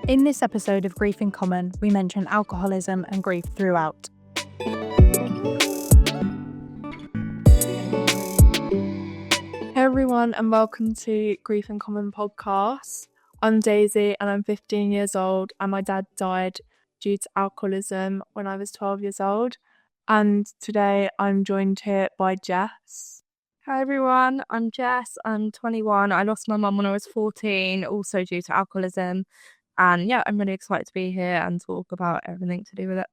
In this episode of Grief in Common, we mention alcoholism and grief throughout. Hey everyone, and welcome to Grief in Common podcast. I'm Daisy and I'm 15 years old, and my dad died due to alcoholism when I was 12 years old. And today I'm joined here by Jess. Hi everyone, I'm Jess, I'm 21. I lost my mum when I was 14, also due to alcoholism. And yeah, I'm really excited to be here and talk about everything to do with it.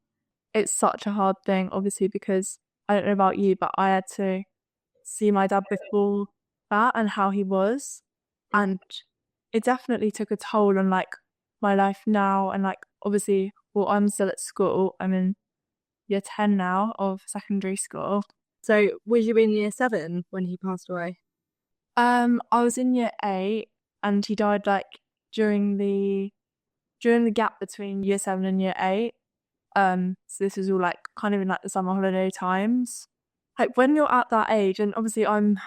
It's such a hard thing, obviously, because I don't know about you, but I had to see my dad before that and how he was. And it definitely took a toll on my life now. And obviously, I'm still at school. I'm in year 10 now of secondary school. So was you in year 7 when he passed away? I was in year 8 and he died during the gap between year 7 and year 8. So this was all kind of in the summer holiday times. When you're at that age, and obviously I'm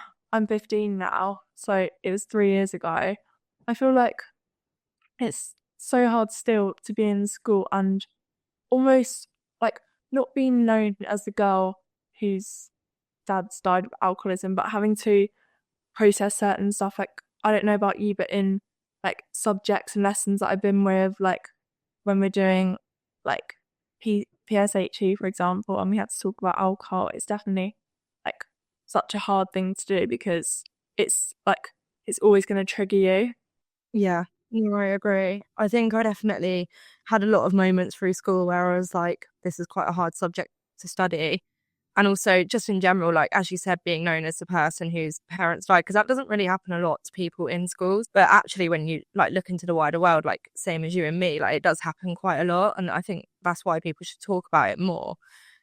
15 now, so it was 3 years ago. I feel like it's so hard still to be in school and almost not being known as the girl whose dad's died of alcoholism, but having to process certain stuff. I don't know about you, but in subjects and lessons that I've been with, when we're doing PSHE, for example, and we had to talk about alcohol, it's definitely such a hard thing to do because it's always going to trigger you. Yeah, I agree. I think I definitely had a lot of moments through school where I was like, this is quite a hard subject to study. And also just in general, as you said, being known as the person whose parents died, because that doesn't really happen a lot to people in schools. But actually, when you look into the wider world, same as you and me, it does happen quite a lot. And I think that's why people should talk about it more.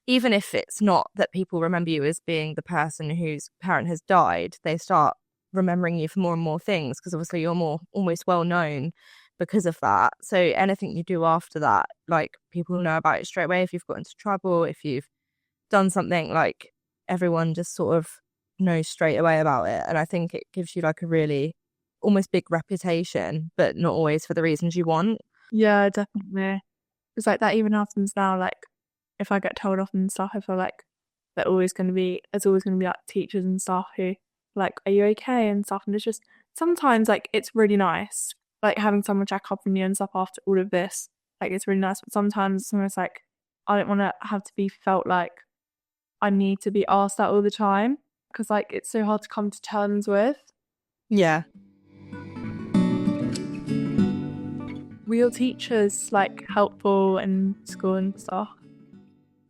Even if it's not that people remember you as being the person whose parent has died, they start remembering you for more and more things because obviously you're more almost well known because of that. So anything you do after that, people know about it straight away. If you've got into trouble, if you've done something, everyone just sort of knows straight away about it. And I think it gives you a really almost big reputation, but not always for the reasons you want. Yeah, definitely. It's that even happens now. If I get told off and stuff, I feel there's always going to be teachers and stuff who are you okay and stuff. And it's just sometimes it's really nice having someone check up on you and stuff after all of this. It's really nice, but sometimes it's almost I don't want to have to be felt I need to be asked that all the time because it's so hard to come to terms with. Yeah. Were your teachers helpful in school and stuff?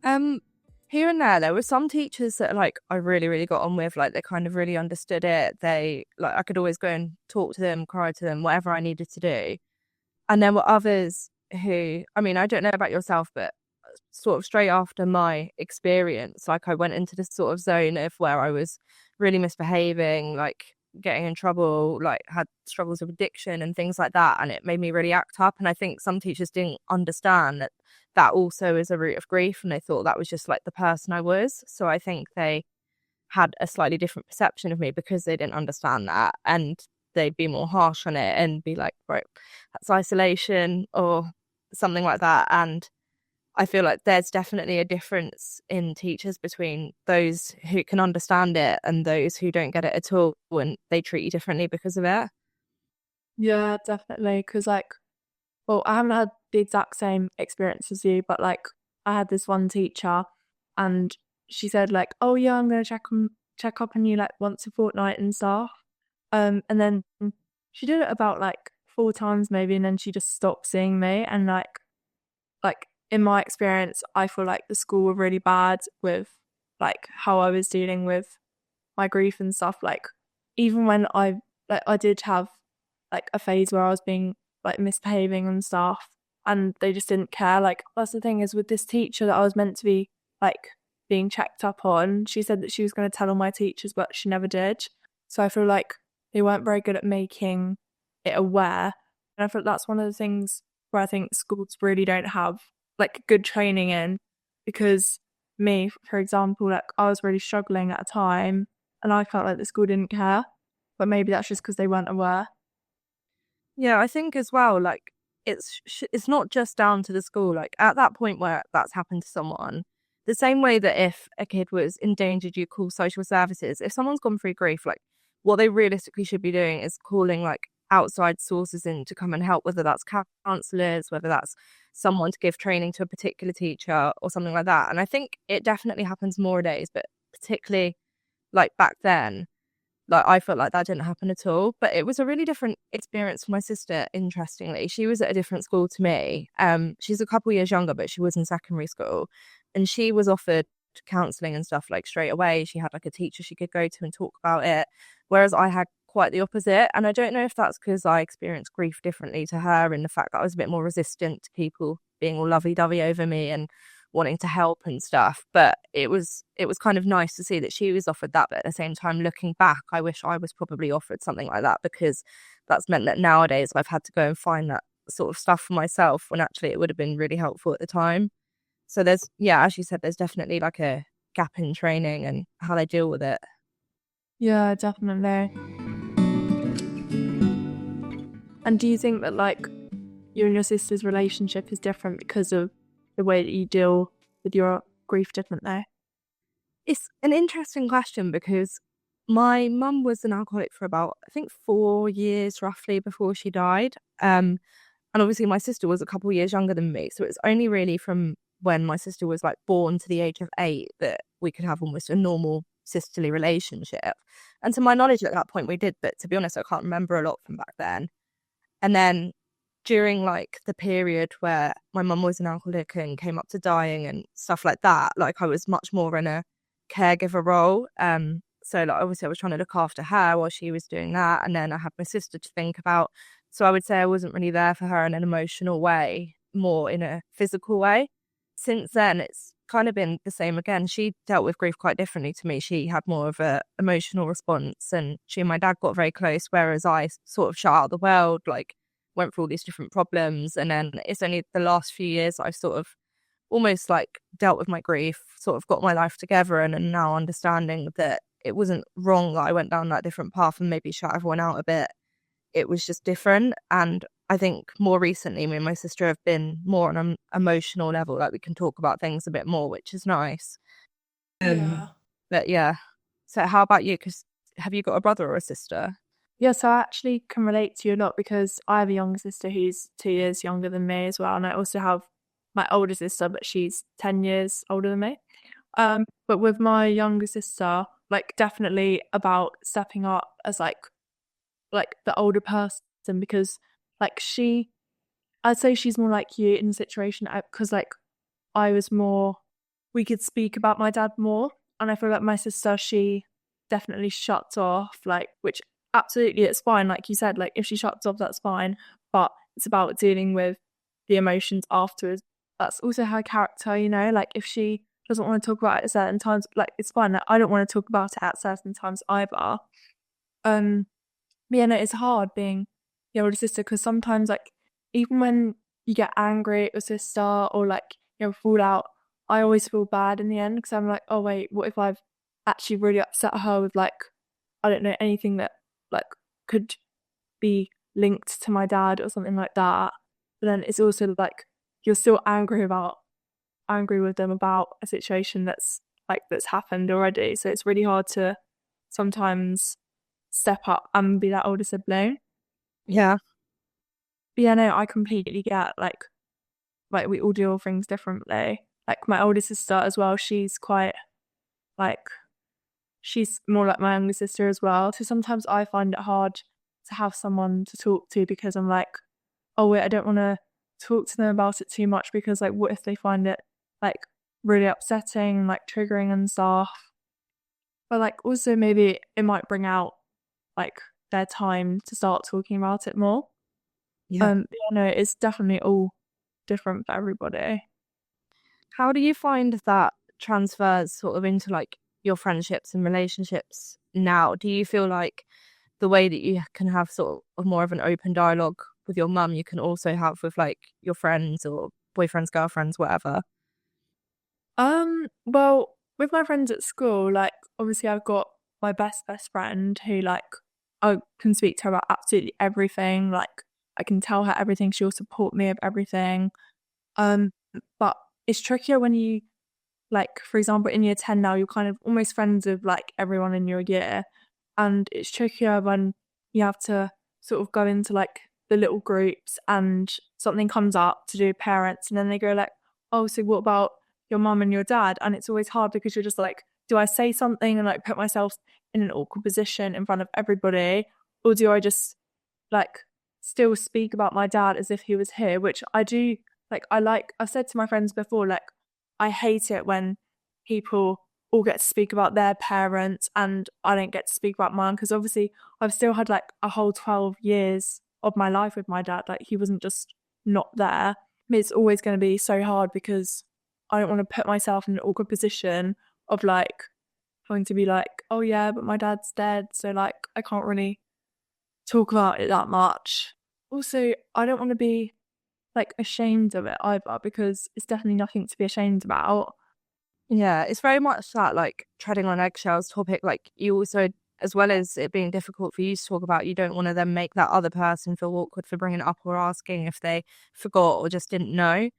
Here and there were some teachers that I really, really got on with. They kind of really understood it. They I could always go and talk to them, cry to them, whatever I needed to do. And there were others who, I don't know about yourself, but sort of straight after my experience, I went into this sort of zone of where I was really misbehaving, getting in trouble, had struggles with addiction and things like that, and it made me really act up. And I think some teachers didn't understand that also is a root of grief, and they thought that was just the person I was. So I think they had a slightly different perception of me because they didn't understand that, and they'd be more harsh on it and be right, that's isolation or something like that. And I feel there's definitely a difference in teachers between those who can understand it and those who don't get it at all, and they treat you differently because of it. Yeah, definitely. Because I haven't had the exact same experience as you, but I had this one teacher and she said oh yeah, I'm going to check up on you once a fortnight and stuff. And then she did it about 4 times maybe, and then she just stopped seeing me. And in my experience, I feel the school were really bad with how I was dealing with my grief and stuff. Even when I did have a phase where I was being misbehaving and stuff, and they just didn't care. That's the thing is with this teacher that I was meant to be being checked up on, she said that she was going to tell all my teachers, but she never did. So I feel they weren't very good at making it aware. And I feel that's one of the things where I think schools really don't have good training in, because me, for example, I was really struggling at a time and I felt the school didn't care, but maybe that's just because they weren't aware. Yeah, I think as well, it's not just down to the school. Like at that point where that's happened to someone, the same way that if a kid was endangered, you call social services. If someone's gone through grief, like what they realistically should be doing is calling like outside sources in to come and help, whether that's counselors, whether that's someone to give training to a particular teacher or something like that. And I think it definitely happens more nowadays, but particularly like back then, like I felt like that didn't happen at all. But it was a really different experience for my sister. Interestingly, she was at a different school to me. She's a couple years younger, but she was in secondary school, and she was offered counselling and stuff like straight away. She had like a teacher she could go to and talk about it, whereas I had quite the opposite. And I don't know if that's because I experienced grief differently to her, and the fact that I was a bit more resistant to people being all lovey-dovey over me and wanting to help and stuff. But it was kind of nice to see that she was offered that. But at the same time, looking back, I wish I was probably offered something like that, because that's meant that nowadays I've had to go and find that sort of stuff for myself, when actually it would have been really helpful at the time. So there's, yeah, as you said, there's definitely like a gap in training and how they deal with it. Yeah, definitely. And do you think that like you and your sister's relationship is different because of the way that you deal with your grief differently? It's an interesting question, because my mum was an alcoholic for about, I think, 4 years roughly before she died. And obviously my sister was a couple of years younger than me. So it was only really from when my sister was like born to the age of 8 that we could have almost a normal sisterly relationship. And to my knowledge at that point we did, but to be honest, I can't remember a lot from back then. And then during like the period where my mum was an alcoholic and came up to dying and stuff like that, like I was much more in a caregiver role. So like obviously I was trying to look after her while she was doing that, and then I had my sister to think about. So I would say I wasn't really there for her in an emotional way, more in a physical way. Since then, it's kind of been the same again. She dealt with grief quite differently to me. She had more of a emotional response, and she and my dad got very close, whereas I sort of shut out the world, like went through all these different problems. And then it's only the last few years I've sort of almost like dealt with my grief, sort of got my life together, and am now understanding that it wasn't wrong that I went down that different path and maybe shut everyone out a bit. It was just different. And I think more recently, me and my sister have been more on an emotional level, like we can talk about things a bit more, which is nice. Yeah. But yeah. So how about you? Because have you got a brother or a sister? Yeah, so I actually can relate to you a lot because I have a younger sister who's 2 years younger than me as well. And I also have my older sister, but she's 10 years older than me. But with my younger sister, like definitely about stepping up as like the older person, because like I'd say she's more like you in the situation, because like I was more, we could speak about my dad more, and I feel like my sister, she definitely shuts off, like, which absolutely it's fine, like you said, like if she shuts off that's fine, but it's about dealing with the emotions afterwards. That's also her character, you know, like if she doesn't want to talk about it at certain times, like it's fine, like I don't want to talk about it at certain times either. But yeah, no, it's hard being the older sister, because sometimes like even when you get angry at your sister or like you know fall out, I always feel bad in the end, because I'm like, oh wait, what if I've actually really upset her with like, I don't know, anything that like could be linked to my dad or something like that. But then it's also like you're still angry with them about a situation that's happened already. So it's really hard to sometimes step up and be that older sibling. Yeah. But yeah, no, I completely get like we all deal with things differently. Like my older sister as well, she's quite like she's more like my younger sister as well. So sometimes I find it hard to have someone to talk to, because I'm like, oh wait, I don't want to talk to them about it too much, because like what if they find it like really upsetting, like triggering and stuff. But like also maybe it might bring out like their time to start talking about it more. Yeah. Yeah, no, it's definitely all different for everybody. How do you find that transfers sort of into like your friendships and relationships now? Do you feel like the way that you can have sort of more of an open dialogue with your mum, you can also have with like your friends or boyfriends, girlfriends, whatever? Well, with my friends at school, like obviously I've got my best friend who like I can speak to her about absolutely everything. Like I can tell her everything. She'll support me with everything. Um, but it's trickier when you, like, for example, in year 10 now, you're kind of almost friends with like everyone in your year. And it's trickier when you have to sort of go into like the little groups and something comes up to do with parents, and then they go like, oh, so what about your mum and your dad? And it's always hard because you're just like, do I say something and like put myself in an awkward position in front of everybody? Or do I just like still speak about my dad as if he was here, which I do. I've said to my friends before, like, I hate it when people all get to speak about their parents and I don't get to speak about mine, because obviously I've still had like a whole 12 years of my life with my dad. Like, he wasn't just not there. It's always going to be so hard because I don't want to put myself in an awkward position of like having to be like, oh yeah, but my dad's dead, so like I can't really talk about it that much. Also, I don't want to be like ashamed of it either, because it's definitely nothing to be ashamed about. Yeah, it's very much that like treading on eggshells topic. Like you also, as well as it being difficult for you to talk about, you don't want to then make that other person feel awkward for bringing it up or asking if they forgot or just didn't know.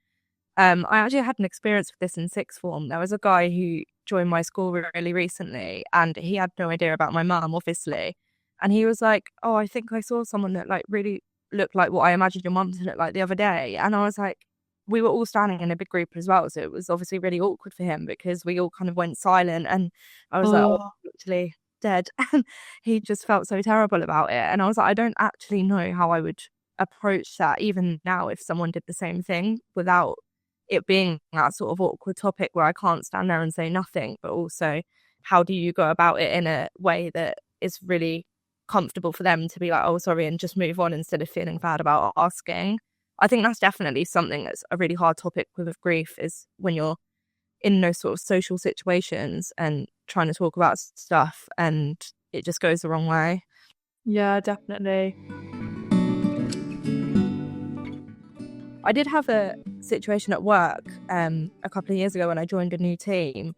I actually had an experience with this in sixth form. There was a guy who joined my school really recently, and he had no idea about my mum, obviously. And he was like, "Oh, I think I saw someone that like really looked like what I imagined your mum to look like the other day." And I was like, we were all standing in a big group as well, so it was obviously really awkward for him because we all kind of went silent. And I was like, "Oh, Oh, I'm actually dead," and he just felt so terrible about it. And I was like, I don't actually know how I would approach that even now if someone did the same thing without it being that sort of awkward topic where I can't stand there and say nothing, but also how do you go about it in a way that is really comfortable for them to be like, oh, sorry, and just move on instead of feeling bad about asking. I think that's definitely something that's a really hard topic with grief, is when you're in those sort of social situations and trying to talk about stuff and it just goes the wrong way. yeah, definitely. I did have a situation at work a couple of years ago when I joined a new team,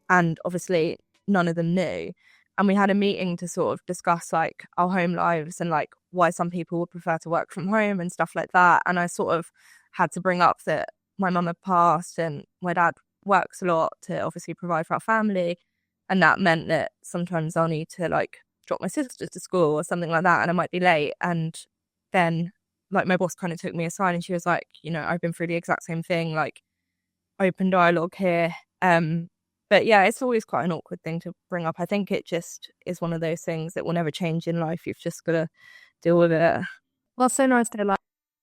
and obviously none of them knew. And we had a meeting to sort of discuss like our home lives and like why some people would prefer to work from home and stuff like that. And I sort of had to bring up that my mum had passed and my dad works a lot to obviously provide for our family. And that meant that sometimes I'll need to like drop my sisters to school or something like that, and I might be late. And then like my boss kind of took me aside and she was like, you know, I've been through the exact same thing, like open dialogue here. But yeah, it's always quite an awkward thing to bring up. I think it just is one of those things that will never change in life. You've just got to deal with it. Well, it's so nice to like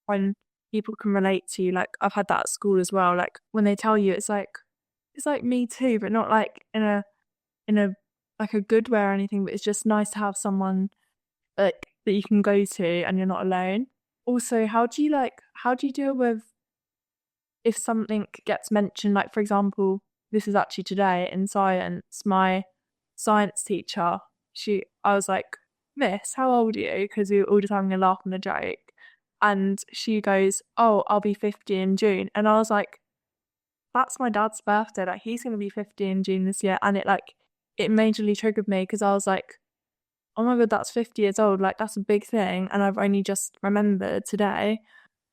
when people can relate to you. Like, I've had that at school as well. Like, when they tell you, it's like me too, but not like in a like a good way or anything. But it's just nice to have someone like that you can go to and you're not alone. Also, how do you deal with if something gets mentioned? Like, for example, this is actually today in science. My science teacher, I was like, Miss, how old are you? Because we were all just having a laugh and a joke. And she goes, oh, I'll be 50 in June. And I was like, that's my dad's birthday. Like, he's going to be 50 in June this year. And it majorly triggered me because I was like, oh my God, that's 50 years old. Like, that's a big thing. And I've only just remembered today.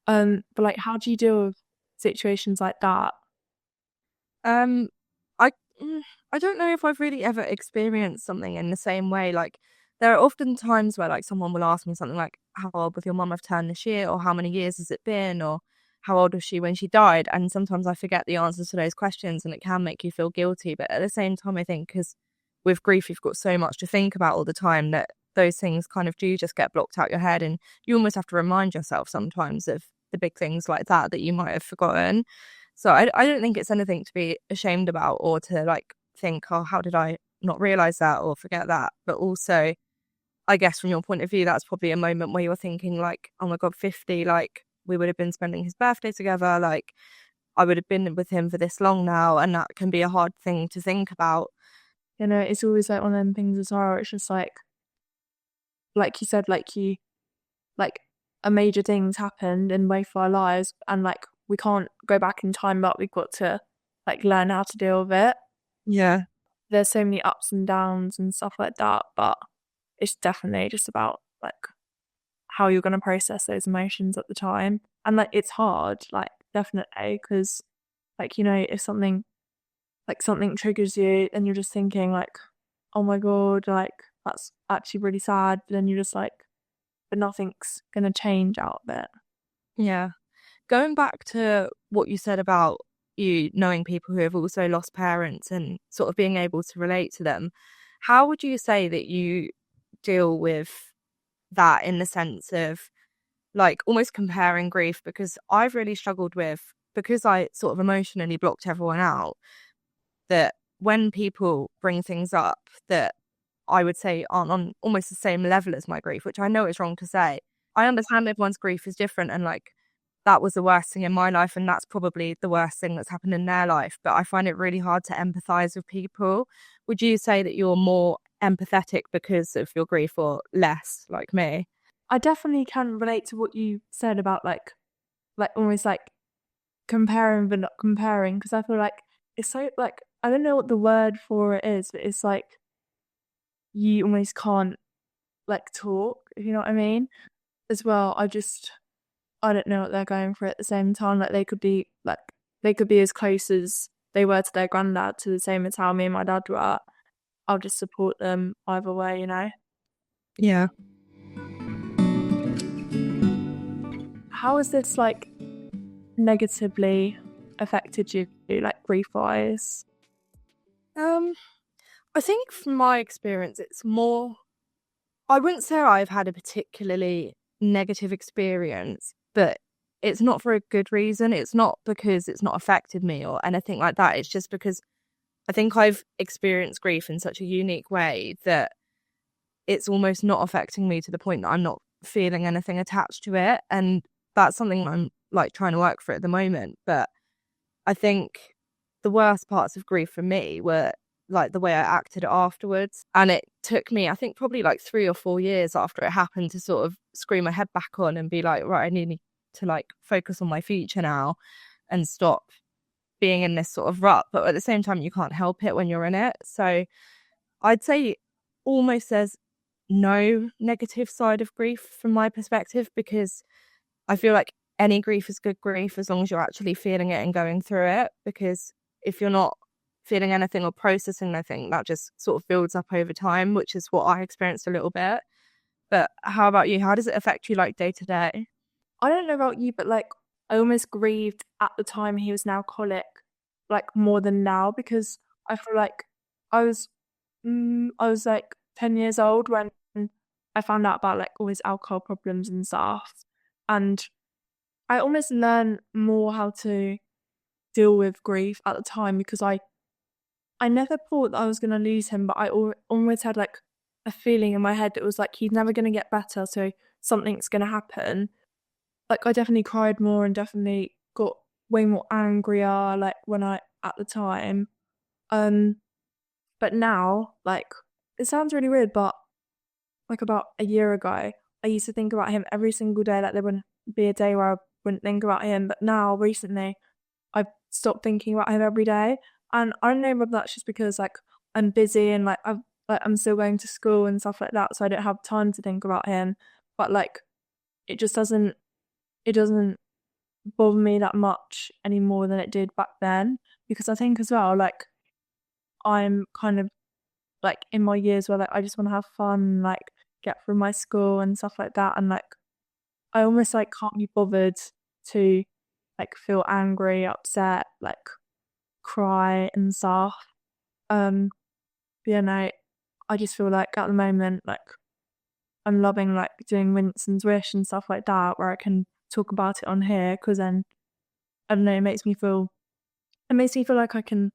But like, how do you deal with situations like that? Um, I I don't know if I've really ever experienced something in the same way. Like there are often times where like someone will ask me something like, "How old with your mum have turned this year?" or "How many years has it been?" or "How old was she when she died?" And sometimes I forget the answers to those questions, and it can make you feel guilty. But at the same time, I think because with grief, you've got so much to think about all the time that those things kind of do just get blocked out your head, and you almost have to remind yourself sometimes of the big things like that that you might have forgotten. So I don't think it's anything to be ashamed about or to like think, oh, how did I not realize that or forget that? But also, I guess from your point of view, that's probably a moment where you're thinking like, oh my God, 50, like we would have been spending his birthday together. Like I would have been with him for this long now. And that can be a hard thing to think about. You know, it's always like one of them things as well. It's just like you said, like a major things happened in both of our lives, and like we can't go back in time, but we've got to like learn how to deal with it. Yeah. There's so many ups and downs and stuff like that, but it's definitely just about like how you're going to process those emotions at the time. And like it's hard, like definitely, because like, you know, if something triggers you and you're just thinking like, oh my God, like that's actually really sad, but then you're just like, but nothing's gonna change out of it. Yeah. Going back to what you said about you knowing people who have also lost parents and sort of being able to relate to them, how would you say that you deal with that, in the sense of like almost comparing grief? Because I've really struggled with, because I sort of emotionally blocked everyone out, that when people bring things up that I would say aren't on almost the same level as my grief, which I know is wrong to say. I understand everyone's grief is different, and like that was the worst thing in my life and that's probably the worst thing that's happened in their life. But I find it really hard to empathize with people. Would you say that you're more empathetic because of your grief, or less, like me? I definitely can relate to what you said about like almost like comparing but not comparing, because I feel like it's so like I don't know what the word for it is, but it's like you almost can't like talk, if you know what I mean. As well, I don't know what they're going for at the same time. Like they could be as close as they were to their granddad, to the same as how me and my dad were. I'll just support them either way, you know. Yeah. How has this like negatively affected you, like grief wise? Um, I think from my experience, it's more, I wouldn't say I've had a particularly negative experience, but it's not for a good reason. It's not because it's not affected me or anything like that. It's just because I think I've experienced grief in such a unique way that it's almost not affecting me to the point that I'm not feeling anything attached to it. And that's something I'm like trying to work for at the moment. But I think the worst parts of grief for me were like the way I acted afterwards. And it took me, I think, probably like 3 or 4 years after it happened to sort of screw my head back on and be like, right, I need to like focus on my future now and stop being in this sort of rut. But at the same time, you can't help it when you're in it. So I'd say almost there's no negative side of grief from my perspective, because I feel like any grief is good grief as long as you're actually feeling it and going through it. Because if you're not feeling anything or processing anything, that just sort of builds up over time, which is what I experienced a little bit. But how about you? How does it affect you like day to day? I don't know about you, but like I almost grieved at the time he was an alcoholic, like more than now, because I feel like I was I was like 10 years old when I found out about like all his alcohol problems and stuff, and I almost learned more how to deal with grief at the time, because I never thought that I was gonna lose him, but I always had like a feeling in my head that was like he's never gonna get better, so something's gonna happen. Like I definitely cried more and definitely got way more angrier like when I at the time. Um but now, like it sounds really weird, but like about a year ago, I used to think about him every single day, like there wouldn't be a day where I wouldn't think about him. But now recently I've stopped thinking about him every day. And I don't know whether that's just because like I'm busy and I'm still going to school and stuff like that, so I don't have time to think about him. But like it just doesn't bother me that much anymore than it did back then, because I think as well like I'm kind of like in my years where like I just want to have fun, like get through my school and stuff like that, and like I almost like can't be bothered to like feel angry, upset, like cry and stuff. But yeah, no, I just feel like at the moment like I'm loving like doing Winston's Wish and stuff like that, where I can talk about it on here, because then I don't know, it makes me feel like I can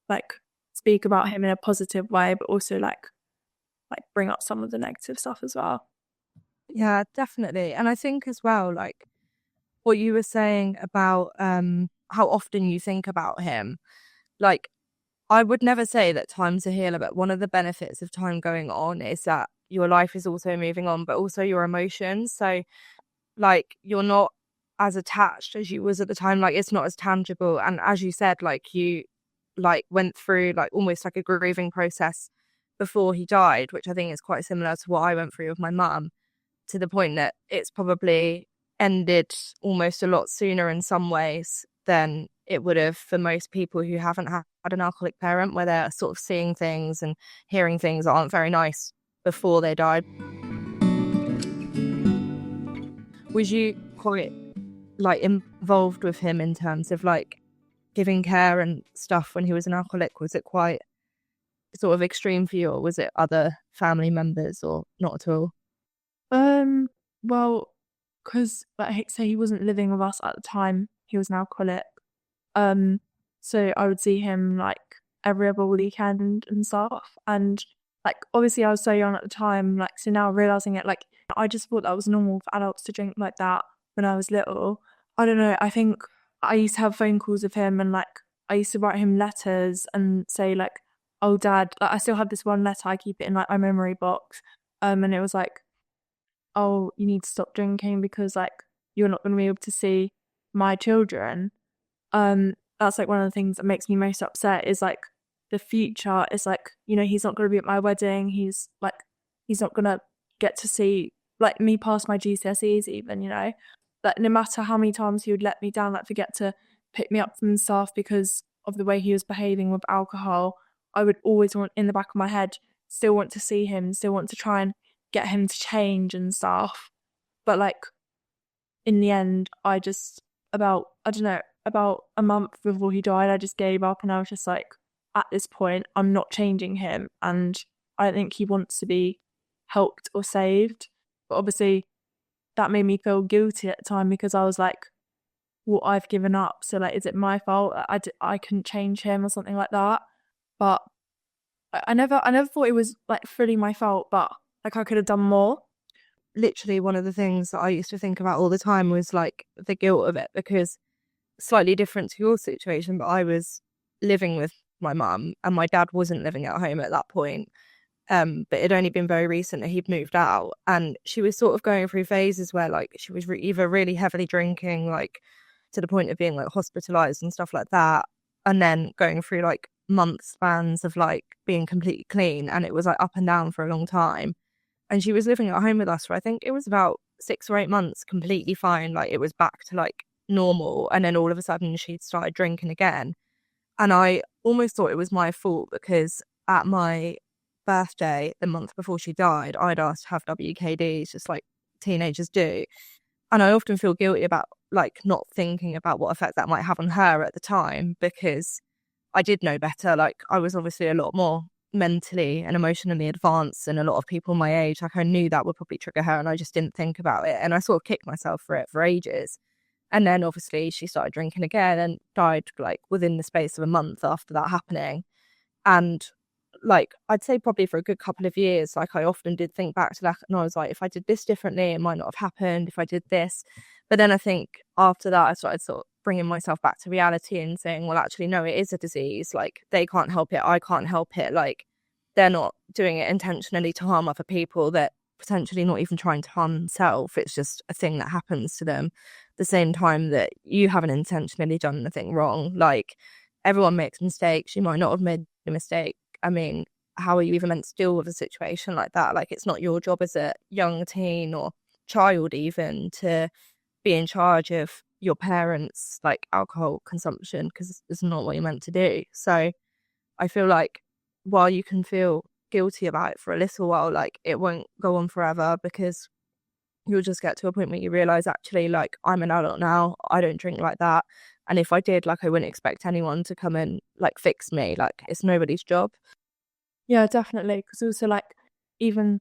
like speak about him in a positive way, but also like bring up some of the negative stuff as well. Yeah, definitely. And I think as well, like what you were saying about how often you think about him, like I would never say that time's a healer, but one of the benefits of time going on is that your life is also moving on, but also your emotions. So like you're not as attached as you was at the time, like it's not as tangible. And as you said, like you like went through like almost like a grieving process before he died, which I think is quite similar to what I went through with my mum. to the point that it's probably ended almost a lot sooner in some ways than it would have for most people who haven't had an alcoholic parent, where they're sort of seeing things and hearing things that aren't very nice before they died. Was you quite like involved with him in terms of like giving care and stuff when he was an alcoholic? Was it quite sort of extreme for you, or was it other family members, or not at all? Well, because like say he wasn't living with us at the time, he was an alcoholic. So I would see him like every other weekend and stuff. And like obviously I was so young at the time, like so now realizing it, like I just thought that was normal for adults to drink like that when I was little. I don't know, I think I used to have phone calls with him and like I used to write him letters and say like, oh dad, like, I still have this one letter, I keep it in like my memory box. And it was like, oh, you need to stop drinking because like you're not going to be able to see my children. That's like one of the things that makes me most upset is like the future is like, you know, he's not going to be at my wedding. He's not going to get to see like me pass my GCSEs even, you know, like no matter how many times he would let me down, like forget to pick me up from stuff because of the way he was behaving with alcohol, I would always want in the back of my head, still want to see him, still want to try and get him to change and stuff. But like in the end, I just about a month before he died, I just gave up and I was just like, at this point, I'm not changing him and I don't think he wants to be helped or saved. But obviously that made me feel guilty at the time because I was like, well, I've given up. So like, is it my fault? I couldn't change him or something like that. But I never thought it was like fully my fault, but like I could have done more. Literally one of the things that I used to think about all the time was like the guilt of it, because slightly different to your situation, but I was living with my mum and my dad wasn't living at home at that point. But it'd only been very recent that he'd moved out, and she was sort of going through phases where like she was either really heavily drinking, like to the point of being like hospitalized and stuff like that, and then going through like month spans of like being completely clean, and it was like up and down for a long time. And she was living at home with us for I think it was about 6 or 8 months completely fine, like it was back to like normal, and then all of a sudden she'd started drinking again. And I almost thought it was my fault because at my birthday, the month before she died, I'd asked to have WKDs, just like teenagers do. And I often feel guilty about like not thinking about what effect that might have on her at the time, because I did know better. Like I was obviously a lot more mentally and emotionally advanced than a lot of people my age. Like I knew that would probably trigger her and I just didn't think about it. And I sort of kicked myself for it for ages. And then obviously she started drinking again and died like within the space of a month after that happening. And like I'd say probably for a good couple of years, like I often did think back to that and I was like, if I did this differently, it might not have happened if I did this. But then I think after that I started sort of bringing myself back to reality and saying, well, actually no, it is a disease. Like they can't help it, I can't help it. Like they're not doing it intentionally to harm other people, that potentially not even trying to harm themselves. It's just a thing that happens to them. The same time that you haven't intentionally done anything wrong. Like everyone makes mistakes. You might not have made a mistake. I mean, how are you even meant to deal with a situation like that? Like it's not your job as a young teen or child even to be in charge of your parents' like alcohol consumption, because it's not what you're meant to do. So I feel like while you can feel guilty about it for a little while, like it won't go on forever, because you'll just get to a point where you realize actually like I'm an adult now, I don't drink like that, and if I did, like I wouldn't expect anyone to come and like fix me. Like it's nobody's job. Yeah, definitely. Because also like even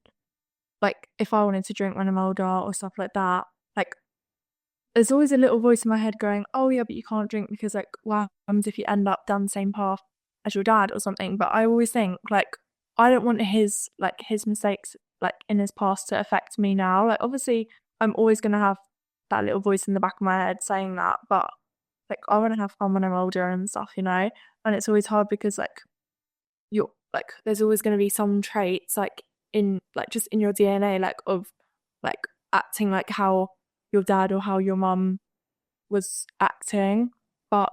like if I wanted to drink when I'm older or stuff like that, like there's always a little voice in my head going, oh yeah, but you can't drink because like what happens if you end up down the same path as your dad or something. But I always think like I don't want his mistakes like in his past to affect me now. Like obviously I'm always gonna have that little voice in the back of my head saying that, but like I want to have fun when I'm older and stuff, you know. And it's always hard because like you're like there's always going to be some traits like in like just in your DNA like of like acting like how your dad or how your mum was acting, but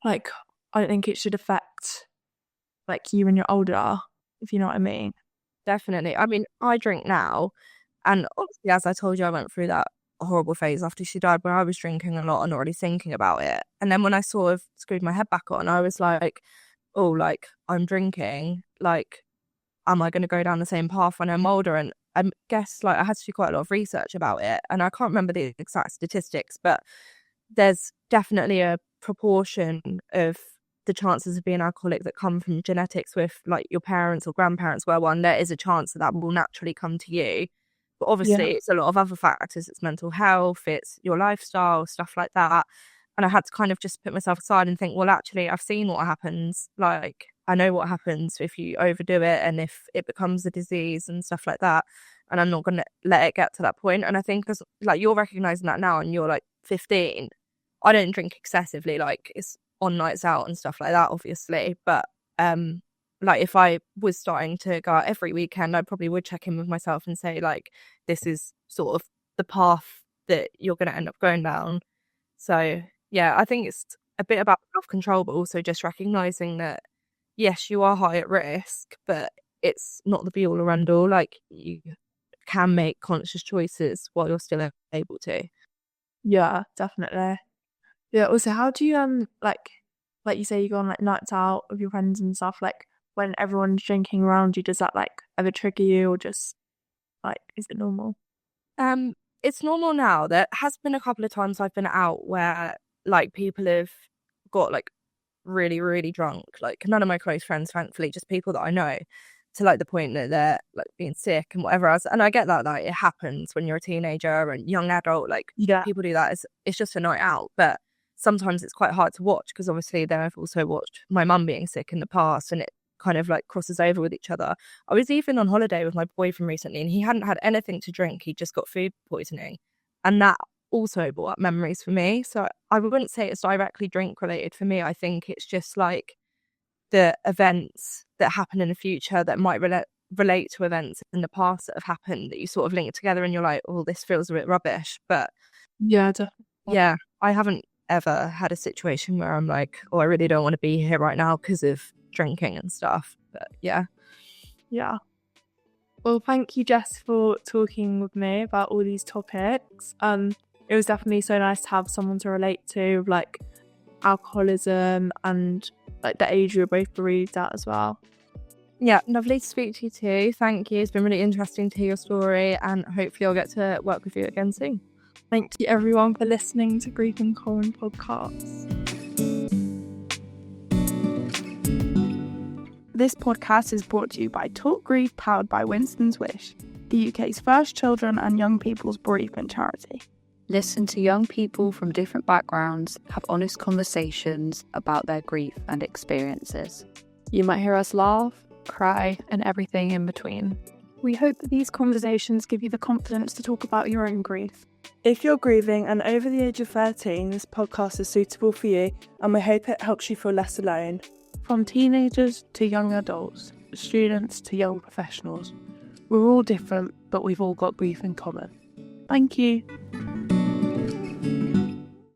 like I don't think it should affect like you when you're older, if you know what I mean. Definitely. I mean, I drink now And obviously, as I told you, I went through that horrible phase after she died where I was drinking a lot and not really thinking about it. And then when I sort of screwed my head back on, I was like, oh, like, I'm drinking, like, am I going to go down the same path when I'm older? And I guess, like, I had to do quite a lot of research about it, and I can't remember the exact statistics, but there's definitely a proportion of the chances of being alcoholic that come from genetics with, like, your parents or grandparents, where one, there is a chance that will naturally come to you. But obviously, it's a lot of other factors. It's mental health, it's your lifestyle, stuff like that. And I had to kind of just put myself aside and think, well, actually, I've seen what happens. Like, I know what happens if you overdo it and if it becomes a disease and stuff like that. And I'm not going to let it get to that point. And I think, because, like, you're recognizing that now and you're like 15. I don't drink excessively, like, it's on nights out and stuff like that, obviously. But like, if I was starting to go out every weekend, I probably would check in with myself and say, like, this is sort of the path that you're going to end up going down. So yeah, I think it's a bit about self-control, but also just recognizing that, yes, you are high at risk, but it's not the be all or end all. Like, you can make conscious choices while you're still able to. Yeah, definitely. Yeah, also, how do you like you say you go on like nights out with your friends and stuff, like when everyone's drinking around you, does that like ever trigger you, or just like, is it normal? It's normal now. There has been a couple of times I've been out where, like, people have got, like, really, really drunk. Like, none of my close friends, thankfully, just people that I know, to, like, the point that they're, like, being sick and whatever else. And I get that, like, it happens when you're a teenager and young adult. Like, Yeah. people do that. It's just a night out. But sometimes it's quite hard to watch, because obviously then I've also watched my mum being sick in the past, and it kind of, like, crosses over with each other. I was even on holiday with my boyfriend recently, and he hadn't had anything to drink. He just got food poisoning, and that also brought up memories for me. So I wouldn't say it's directly drink related for me. I think it's just, like, the events that happen in the future that might relate to events in the past that have happened, that you sort of link together and you're like, oh, this feels a bit rubbish. But Yeah, definitely. yeah, I haven't ever had a situation where I'm like, oh, I really don't want to be here right now because of drinking and stuff. But yeah. Well, thank you, Jess, for talking with me about all these topics. It was definitely so nice to have someone to relate to, like alcoholism and like the age we were both bereaved at as well. Yeah, lovely to speak to you too. Thank you. It's been really interesting to hear your story, and hopefully I'll get to work with you again soon. Thank you, everyone, for listening to Grief and Common podcast. This podcast is brought to you by Talk Grief, powered by Winston's Wish, the UK's first children and young people's bereavement charity. Listen to young people from different backgrounds have honest conversations about their grief and experiences. You might hear us laugh, cry, and everything in between. We hope that these conversations give you the confidence to talk about your own grief. If you're grieving and over the age of 13, this podcast is suitable for you, and we hope it helps you feel less alone. From teenagers to young adults, students to young professionals, we're all different, but we've all got grief in common. Thank you.